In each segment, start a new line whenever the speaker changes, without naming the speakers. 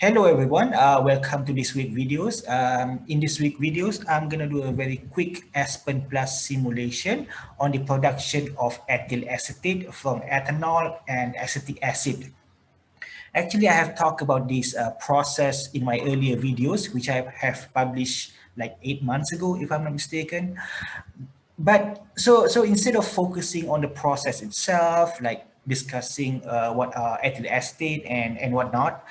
Hello everyone, welcome to this week videos. In this week videos, I'm gonna do a very quick Aspen Plus simulation on the production of ethyl acetate from ethanol and acetic acid. Actually, I have talked about this process in my earlier videos, which I have published like 8 months ago, if I'm not mistaken. But so instead of focusing on the process itself, like discussing what are ethyl acetate and whatnot,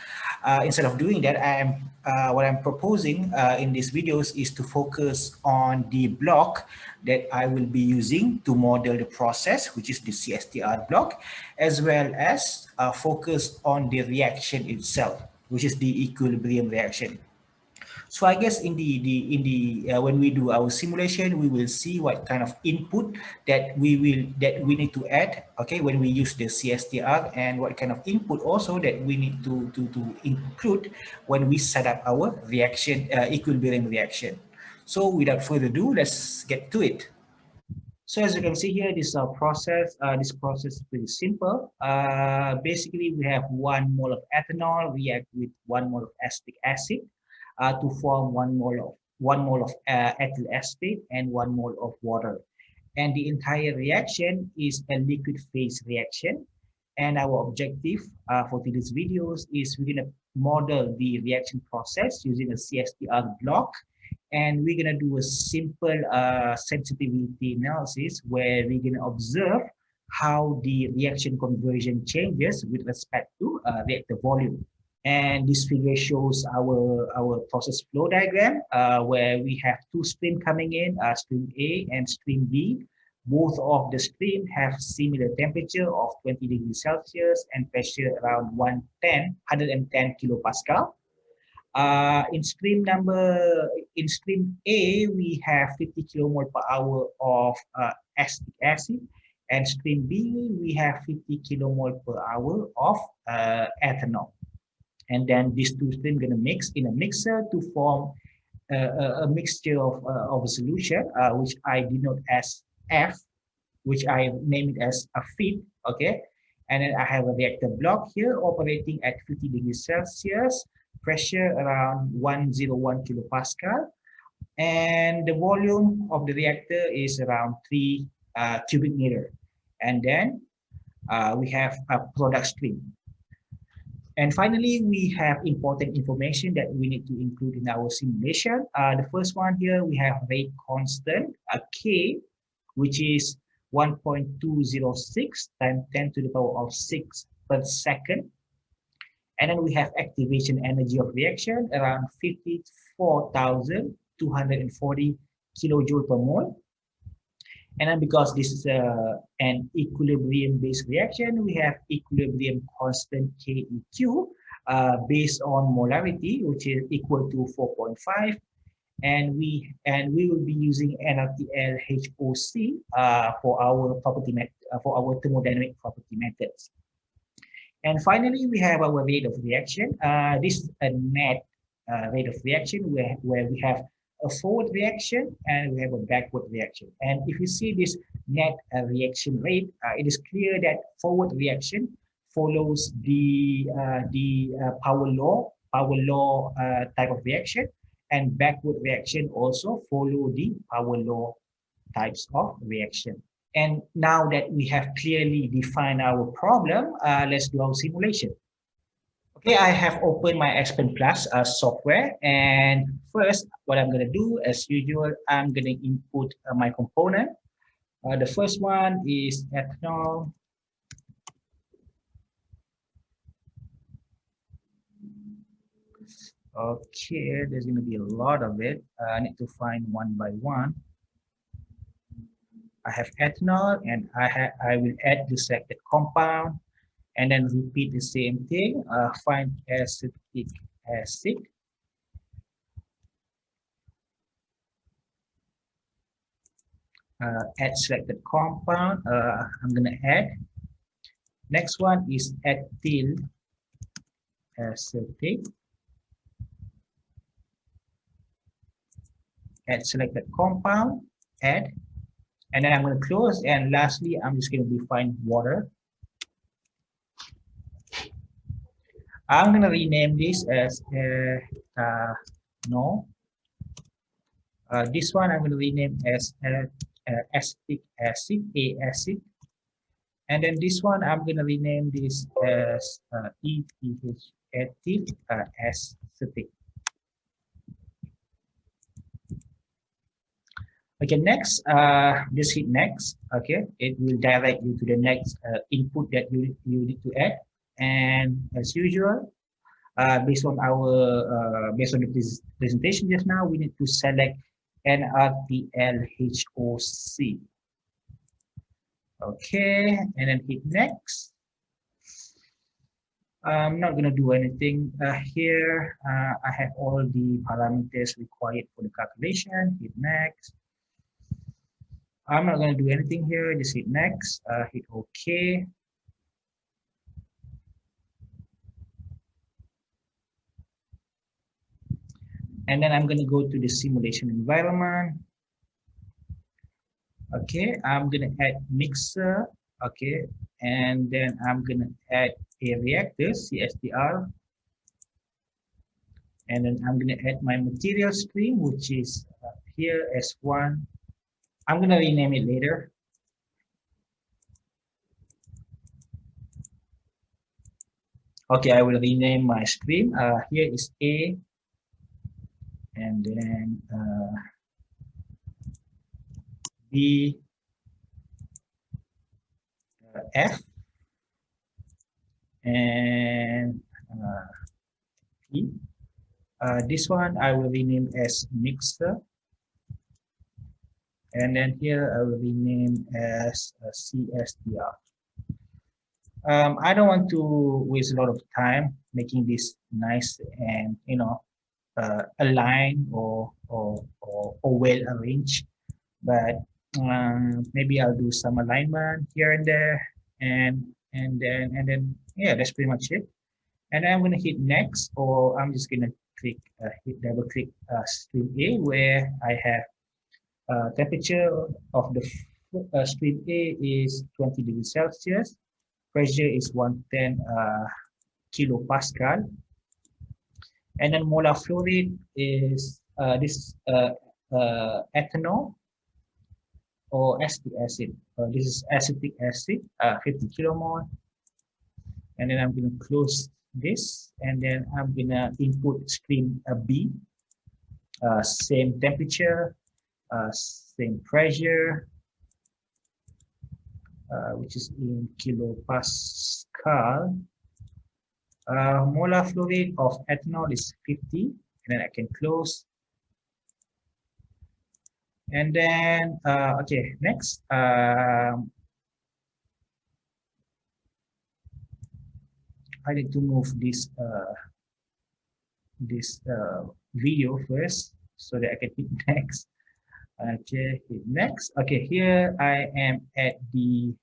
instead of doing that, what I'm proposing in these videos is to focus on the block that I will be using to model the process, which is the CSTR block, as well as focus on the reaction itself, which is the equilibrium reaction. So I guess in the when we do our simulation, we will see what kind of input that we need to add. Okay, when we use the CSTR, and what kind of input also that we need to include when we set up our reaction equilibrium reaction. So without further ado, let's get to it. So as you can see here, this process. This process is pretty simple. Basically, we have 1 mole of ethanol react with 1 mole of acetic acid to form 1 mole of ethyl acetate and 1 mole of water. And the entire reaction is a liquid phase reaction. And our objective for today's videos is we're gonna model the reaction process using a CSTR block, and we're going to do a simple sensitivity analysis where we're going to observe how the reaction conversion changes with respect to reactor volume. And this figure shows our process flow diagram where we have two streams coming in, stream A and stream B. Both of the stream have similar temperature of 20 degrees Celsius and pressure around 110 kilopascal. In stream A, we have 50 kilomole per hour of acetic acid, and stream B, we have 50 kilomole per hour of ethanol. And then these two streams gonna mix in a mixer to form a mixture of a solution, which I denote as F, which I name it as a feed, okay? And then I have a reactor block here operating at 50 degrees Celsius, pressure around 101 kilopascal, and the volume of the reactor is around 3 cubic meter. And then we have a product stream. And finally, we have important information that we need to include in our simulation. The first one here, we have rate constant, K, which is 1.206 times 10 to the power of 6 per second. And then we have activation energy of reaction around 54,240 kilojoule per mole. And then because this is an equilibrium-based reaction, we have equilibrium constant KEQ based on molarity, which is equal to 4.5. And we will be using NRTL HOC for our thermodynamic property methods. And finally, we have our rate of reaction. This is a net rate of reaction where we have a forward reaction and we have a backward reaction. And if you see this net reaction rate, it is clear that forward reaction follows the power law type of reaction, and backward reaction also follow the power law types of reaction. And now that we have clearly defined our problem, let's do our simulation. Okay, I have opened my Aspen Plus software, and first, what I'm going to do, as usual, I'm going to input my component. The first one is ethanol. Okay, there's going to be a lot of it. I need to find one by one. I have ethanol, and I will add the selected compound, and then repeat the same thing. Find acetic acid. Add selected compound. I'm gonna add. Next one is ethyl acetate. Add selected compound. Add. And then I'm going to close, and lastly, I'm just going to define water. I'm gonna rename this as no. This one I'm gonna rename as acetic acid, A acid, and then this one I'm gonna rename this as ETH ethyl acetate. Okay, next, just hit next. Okay, it will direct you to the next input that you need to add. And as usual, based on based on the presentation just now, we need to select NRTLHOC. Okay, and then hit next. I'm not going to do anything here. I have all the parameters required for the calculation. Hit next. I'm not going to do anything here. Just hit next. Hit OK. And then I'm going to go to the simulation environment. Okay, I'm going to add mixer. Okay, and then I'm going to add a reactor, CSTR. And then I'm going to add my material stream, which is here as one. I'm going to rename it later. Okay, I will rename my stream. Here is A, and then B, F, and P. This one I will rename as mixer. And then here I will rename as CSTR. I don't want to waste a lot of time making this nice and aligned or well arranged, but maybe I'll do some alignment here and there, and then yeah, that's pretty much it. And I'm gonna hit next, or I'm just gonna click double click stream A, where I have temperature of the stream A is 20 degrees Celsius. Pressure is 110 kilopascal. And then molar flow rate is this ethanol or acetic acid. This is acetic acid, 50 kilomole. And then I'm going to close this, and then I'm going to input stream B. Same temperature, same pressure, which is in kilopascal. Molar flow rate of ethanol is 50, and then I can close. And then, okay, next. I need to move this video first so that I can hit next. Okay, hit next. Okay, here I am at the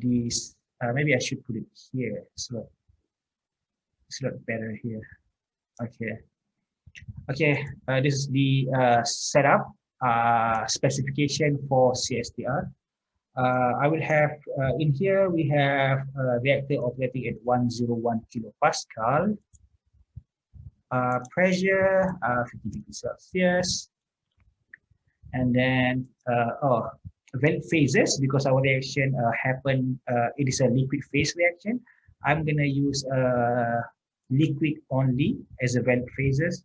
this. Maybe I should put it here. So it's a lot better here. Okay. Okay. This is the setup specification for CSTR. I will have in here we have a reactor operating at 101 kilopascal. Pressure 50 degrees Celsius. And then vent phases, because our reaction it is a liquid phase reaction. I'm gonna use liquid only as a vent phases,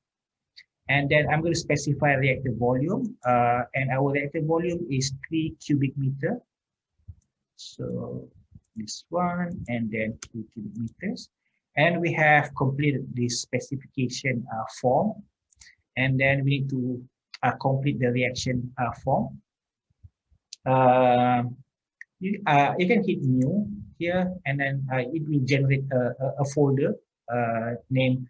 and then I'm going to specify reactor volume, and our reactor volume is 3 cubic meter. So this one, and then 3 cubic meters, and we have completed this specification form, and then we need to complete the reaction form. You can hit new here, and then it will generate a folder named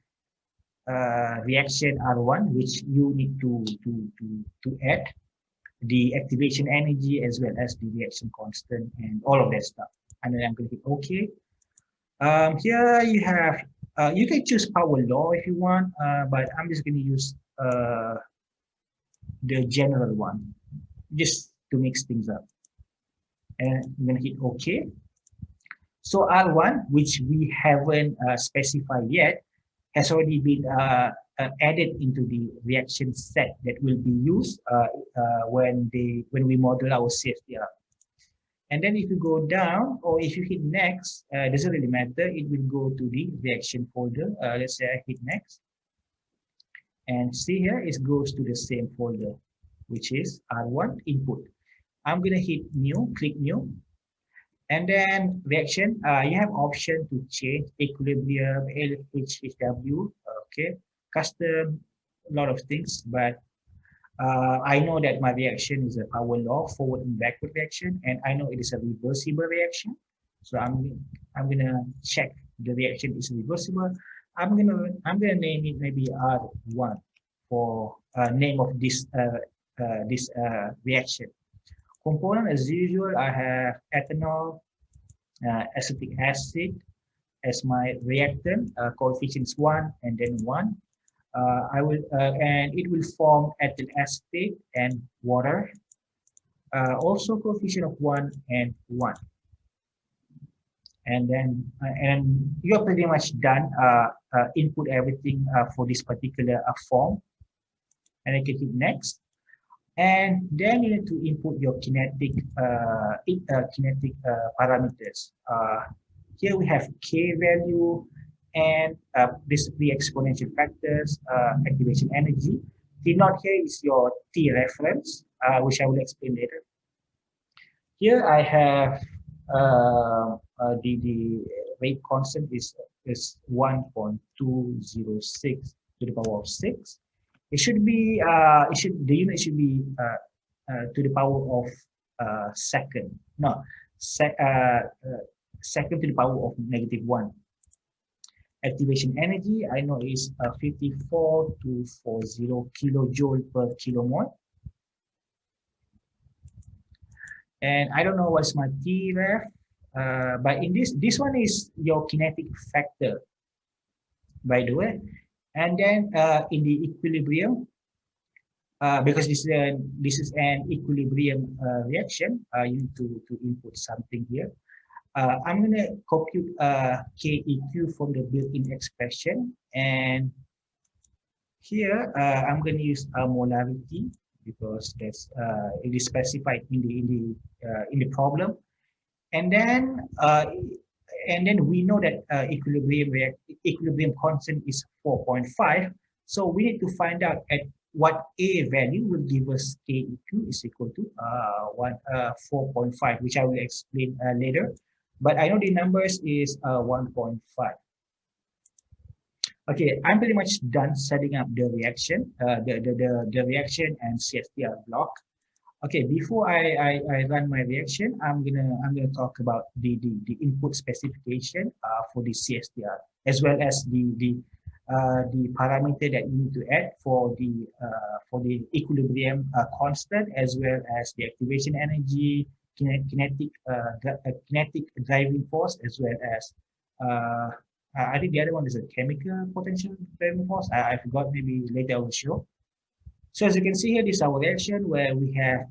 reaction R1, which you need to add the activation energy as well as the reaction constant and all of that stuff. And then I'm going to hit OK. Here you have you can choose power law if you want, but I'm just going to use the general one just to mix things up. And I'm going to hit OK. So R1, which we haven't specified yet, has already been added into the reaction set that will be used when we model our CSTR. And then if you go down or if you hit next, doesn't really matter. It will go to the reaction folder. Let's say I hit next. And see here, it goes to the same folder, which is R1 input. I'm going to hit new, click new. And then reaction, you have option to change equilibrium, LHHW, okay, custom, a lot of things, but I know that my reaction is a power law, forward and backward reaction, and I know it is a reversible reaction. So I'm gonna check the reaction is reversible. I'm gonna name it maybe R1 for name of this reaction. Component as usual, I have ethanol, acetic acid as my reactant, coefficients 1 and then 1. And it will form ethyl acetate and water. Also coefficient of 1 and 1. And then and you're pretty much done. Input everything for this particular form, and I can hit next. And then you need to input your kinetic parameters. Here we have K value and this three exponential factors, activation energy. T naught here is your T reference, which I will explain later. Here I have the rate constant is 1.206 to the power of 6. It should be the unit should be to the power of second. No, second to the power of -1. Activation energy I know is 54,240 kilojoule per kilomole. And I don't know what's my T ref, but in this one is your kinetic factor, by the way. And then in the equilibrium, because this is an equilibrium reaction, you need to input something here. I'm gonna compute KEQ from the built-in expression, and here I'm gonna use molarity because that's it is specified in the problem. And then we know that equilibrium constant is 4.5. So we need to find out at what A value will give us KEQ is equal to 4.5, which I will explain later. But I know the numbers is 1.5. Okay, I'm pretty much done setting up the reaction, the reaction and CSTR block. Okay, before I run my reaction, I'm gonna talk about the input specification for the CSTR, as well as the parameter that you need to add for the equilibrium constant, as well as the activation energy, kinetic driving force, as well as I think the other one is a chemical potential driving force. I forgot, maybe later I will show. So as you can see here, this is our reaction where we have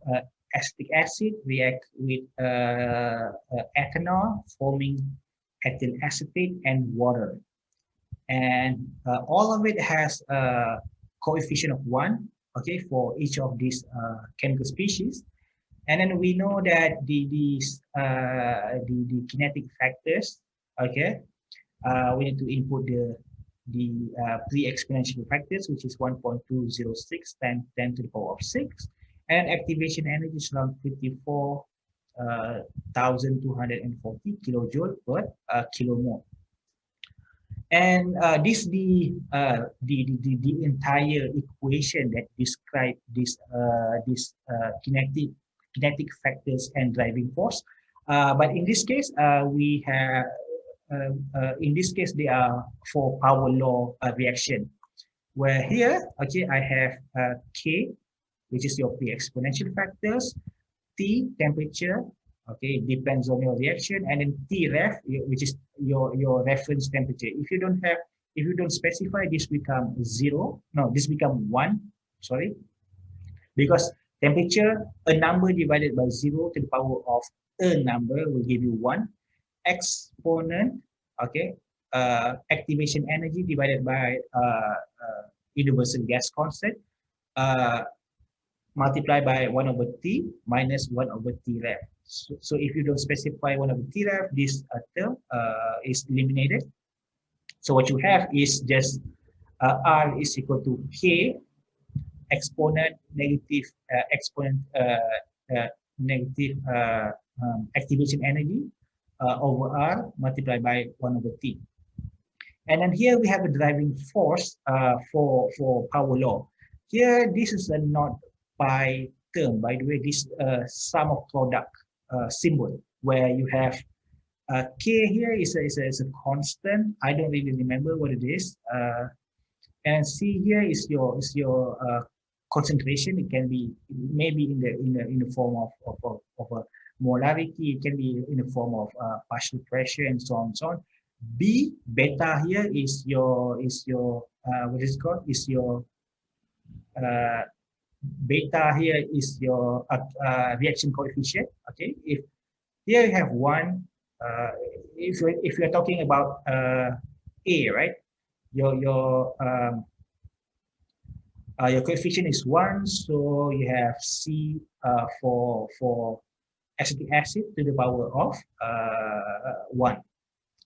acetic acid react with ethanol, forming ethyl acetate and water. And all of it has a coefficient of 1, okay, for each of these chemical species. And then we know that the kinetic factors, okay, we need to input the pre-exponential factors, which is 1.206 times 10 to the power of 6, and activation energy is around 54,240 kilojoule per kilomole. And this the entire equation that describe this kinetic factors and driving force. But in this case, we have they are for power law reaction, where here, okay, I have K, which is your pre-exponential factors, T, temperature, okay, depends on your reaction, and then T ref, which is your reference temperature. If you don't specify, this become 0. No, this become 1. Sorry, because temperature, a number divided by 0 to the power of a number will give you 1. exponent, okay, activation energy divided by universal gas constant, multiplied by 1 over T minus 1 over T ref. So if you don't specify 1 over T ref, this term is eliminated. So what you have is just R is equal to K exponent negative negative activation energy over R multiplied by 1 over T. And then here we have a driving force for power law. Here, this is a not pi term. By the way, this sum of product symbol where you have K here is a constant. I don't really remember what it is. And C here is your concentration. It can be maybe in the form of a molarity. It can be in the form of partial pressure and so on and so on. B beta here is your what is it called? Is your beta here is your reaction coefficient. Okay, if here you have one, if you're talking about A, right? Your coefficient is 1, so you have C for acetic acid to the power of 1.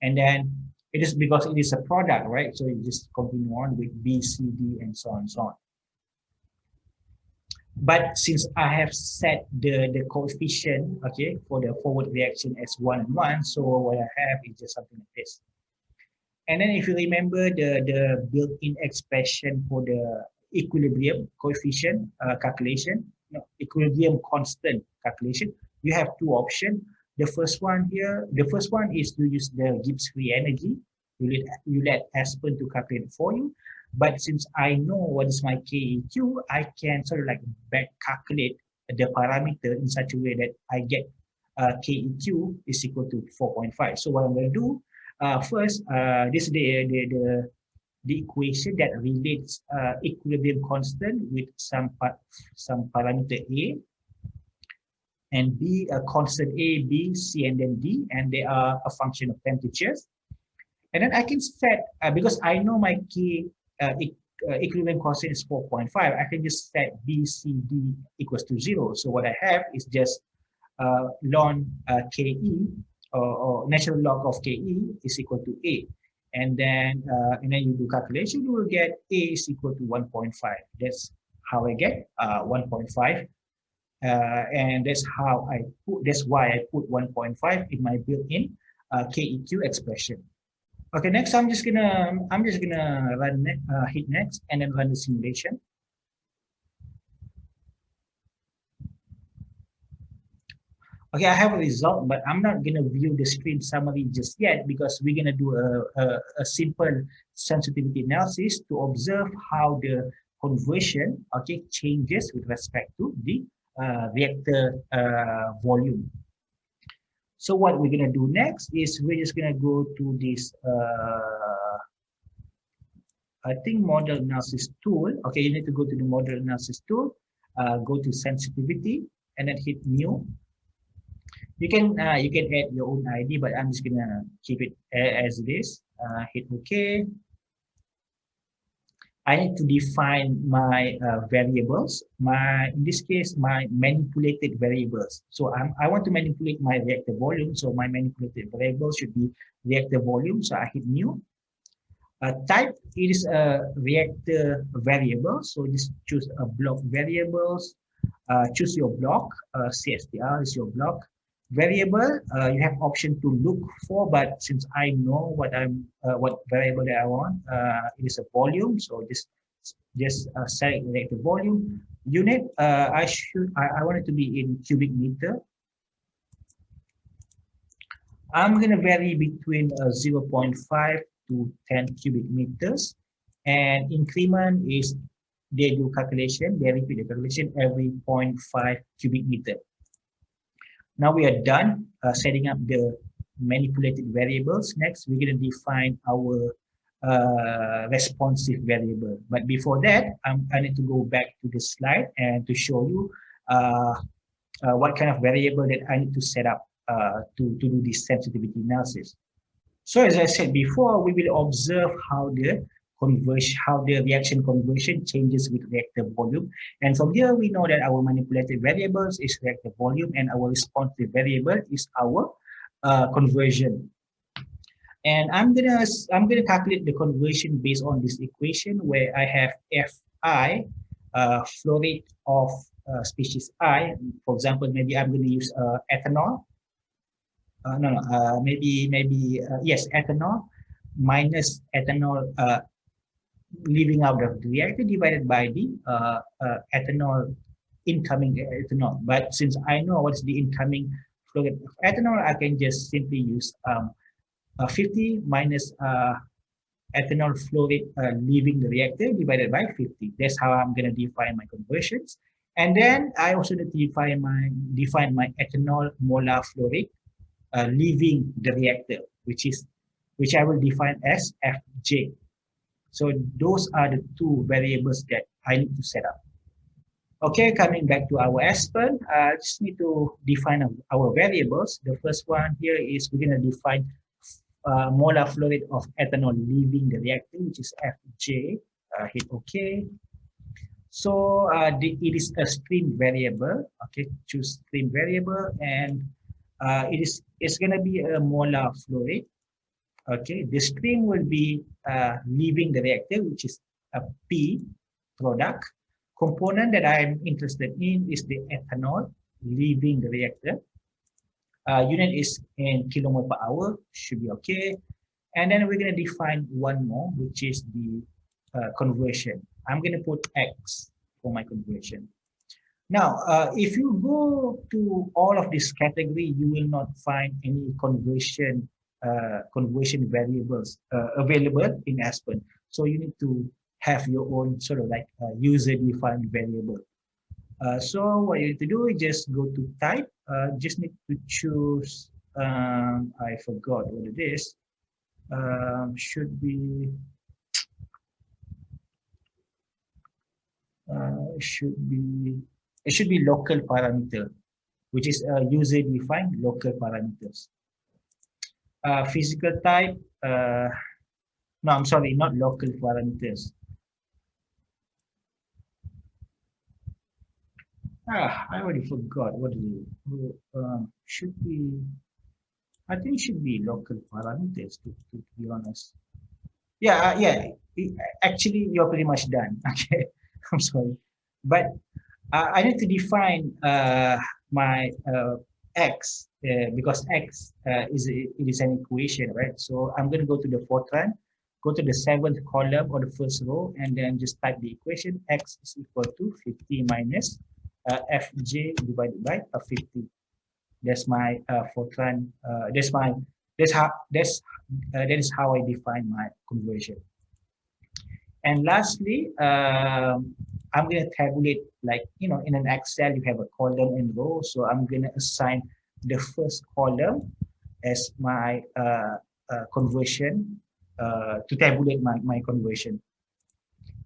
And then it is because it is a product, right? So you just continue on with B, C, D, and so on and so on. But since I have set the coefficient, okay, for the forward reaction as 1 and 1, so what I have is just something like this. And then if you remember the built-in expression for the equilibrium coefficient calculation, equilibrium constant calculation, you have two options. The first one is to use the Gibbs free energy. You let Aspen to calculate it for you. But since I know what is my KEQ, I can sort of like back calculate the parameter in such a way that I get KEQ is equal to 4.5. So what I'm going to do first, this is the equation that relates equilibrium constant with some parameter A, and B, a constant A, B, C, and then D, and they are a function of temperatures. And then I can set, because I know my K equilibrium constant is 4.5, I can just set B, C, D equals to 0. So what I have is just ln KE, or natural log of KE is equal to A. And then you do calculation, you will get A is equal to 1.5. That's how I get 1.5. And that's why I put 1.5 in my built-in KEQ expression. Okay, next I'm just gonna run hit next and then run the simulation. Okay, I have a result, but I'm not gonna view the screen summary just yet because we're gonna do a simple sensitivity analysis to observe how the conversion, okay, changes with respect to the reactor volume. So what we're gonna do next is we're just gonna go to this I think model analysis tool. Okay, you need to go to the model analysis tool, go to sensitivity, and then hit new. You can add your own ID, but I'm just gonna keep it as it is. Hit OK. I need to define my variables. In this case, my manipulated variables. So I want to manipulate my reactor volume. So my manipulated variable should be reactor volume. So I hit new. Type, it is a reactor variable. So just choose a block variables. Choose your block. CSTR is your block. Variable, you have option to look for, but since I know what variable that I want, it is a volume. So just select reactor volume. Unit, I want it to be in cubic meter. I'm gonna vary between 0.5 to 10 cubic meters, and increment is they do calculation. They repeat the calculation every 0.5 cubic meter. Now we are done setting up the manipulated variables. Next, we're going to define our responsive variable. But before that, I need to go back to the slide and to show you what kind of variable that I need to set up to do this sensitivity analysis. So as I said before, we will observe how the reaction conversion changes with reactor volume. And from here, we know that our manipulated variables is reactor volume and our responsive variable is our conversion. And I'm gonna calculate the conversion based on this equation where I have Fi, flow rate of species I. For example, maybe I'm gonna use ethanol. Yes, ethanol minus ethanol leaving out of the reactor divided by the ethanol incoming ethanol. But since I know what's the incoming flow rate of ethanol, I can just simply use 50 minus ethanol flow rate leaving the reactor divided by 50. That's how I'm going to define my conversions. And then I also need to define my ethanol molar flow rate leaving the reactor, which I will define as Fj. So those are the two variables that I need to set up. Okay, coming back to our Aspen, I just need to define our variables. The first one here is we're going to define molar flow rate of ethanol leaving the reactor, which is Fj. Hit OK. So it is a stream variable. Okay, choose stream variable, and it's going to be a molar flow rate. Okay, the stream will be leaving the reactor, which is a P product. Component that I'm interested in is the ethanol leaving the reactor. Unit is in kilomole per hour, should be okay. And then we're going to define one more, which is the conversion. I'm going to put X for my conversion. Now, if you go to all of this category, you will not find any conversion variables available in Aspen. So you need to have your own sort of like user-defined variable. So what you need to do is just go to type. Just need to choose. I forgot what it is. Should be local parameter, which is user-defined local parameters. Physical type. No, I'm sorry, not local parameters. I already forgot what it is. Should be, I think it should be local parameters to be honest. Yeah, actually, you're pretty much done. Okay, I'm sorry, but I need to define my X because X is an equation, right? So I'm going to go to the Fortran, go to the 7th column or the first row, and then just type the equation. X is equal to 50 minus Fj divided by 50. That's my Fortran. That is how I define my conversion. And lastly, I'm going to tabulate, like, in an Excel, you have a column and row. So I'm going to assign the first column as my conversion to tabulate my conversion.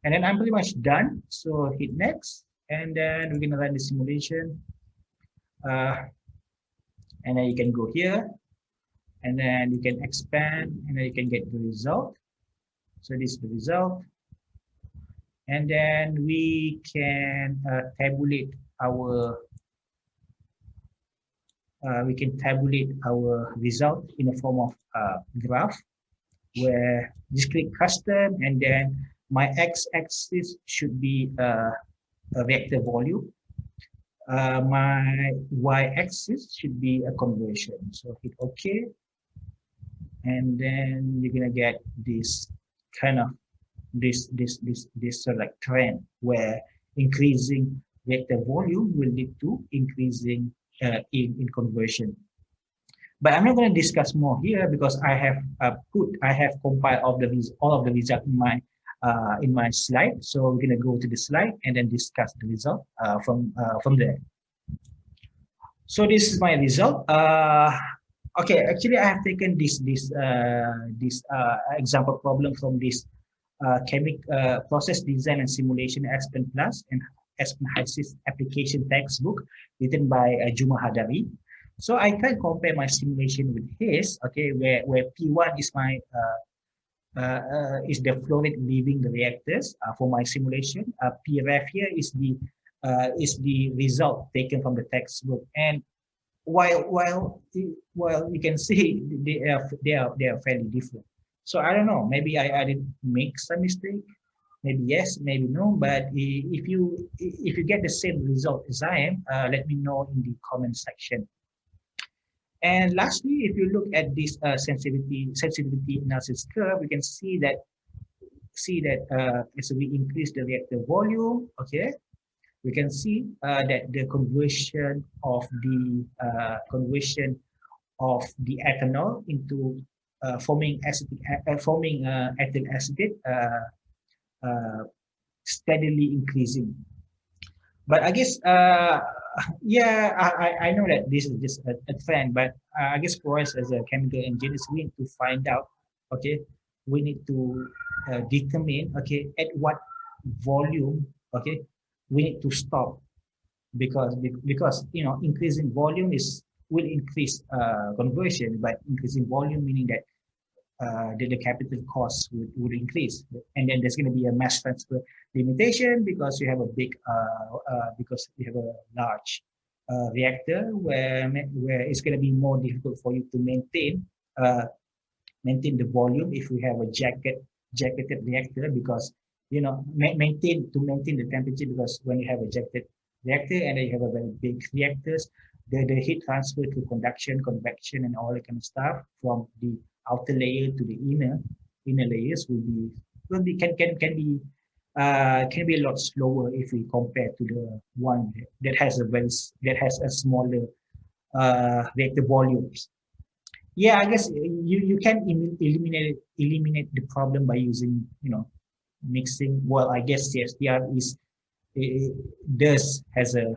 And then I'm pretty much done. So hit next. And then we're going to run the simulation. And then you can go here. And then you can expand. And then you can get the result. So this is the result. And then we can tabulate our result in the form of graph, where just click custom, and then my x-axis should be a reactor volume. My y-axis should be a conversion. So hit OK, and then you're gonna get this kind of this sort of like trend where increasing reactor volume will lead to increasing in conversion. But I'm not going to discuss more here because I have compiled all of the result in my slide. So we're going to go to the slide and then discuss the result from there. So this is my result. Okay, actually I have taken this example problem from this process design and simulation Aspen Plus and Aspen High application textbook written by Juma Hadari. So I can compare my simulation with his, okay, where P1 is my is the flow rate leaving the reactors for my simulation. Pref here is the result taken from the textbook. And while you can see they are fairly different. So I don't know. Maybe I did make some mistake. Maybe yes, maybe no. But if you get the same result as I am, let me know in the comment section. And lastly, if you look at this sensitivity analysis curve, we can see that as we increase the reactor volume, okay, we can see that the conversion of the ethanol into forming ethyl acetate steadily increasing. But I guess, yeah, I know that this is just a trend, but I guess for us as a chemical engineers, we need to find out, okay, we need to determine, okay, at what volume, okay, we need to stop because increasing volume will increase conversion, but increasing volume meaning that the capital costs would increase, and then there's going to be a mass transfer limitation because you have a big because you have a large reactor where it's going to be more difficult for you to maintain the volume if we have a jacketed reactor, because maintain the temperature, because when you have a jacketed reactor and then you have a very big reactors, the heat transfer to conduction, convection, and all that kind of stuff from the outer layer to the inner layers can be a lot slower if we compare to the one that has a smaller reactor volumes. Yeah, I guess you can eliminate the problem by using mixing. Well, I guess CSTR is does has a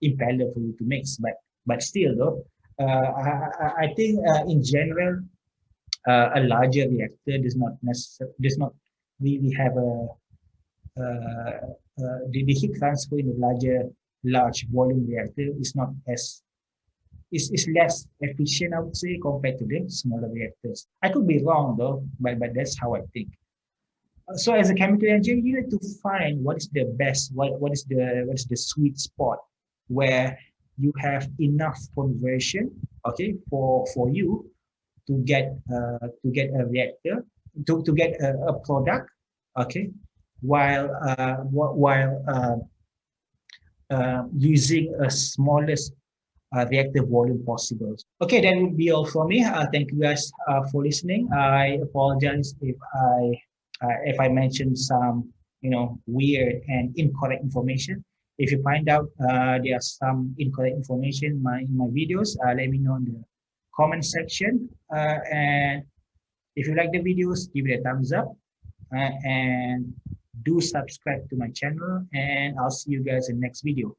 impeller for you to mix, but still though, I think in general a larger reactor does not really have the heat transfer in a large volume reactor is not as is less efficient, I would say, compared to the smaller reactors. I could be wrong though, but that's how I think. So as a chemical engineer, you need to find what is the best, what is the sweet spot where you have enough conversion, okay, for you to get a reactor, to get a product, okay, while using a smallest reactor volume possible. Okay, that would be all for me. Thank you guys for listening. I apologize if I mentioned some weird and incorrect information. If you find out there are some incorrect information in my videos, let me know in the comment section. And if you like the videos, give it a thumbs up and do subscribe to my channel. And I'll see you guys in the next video.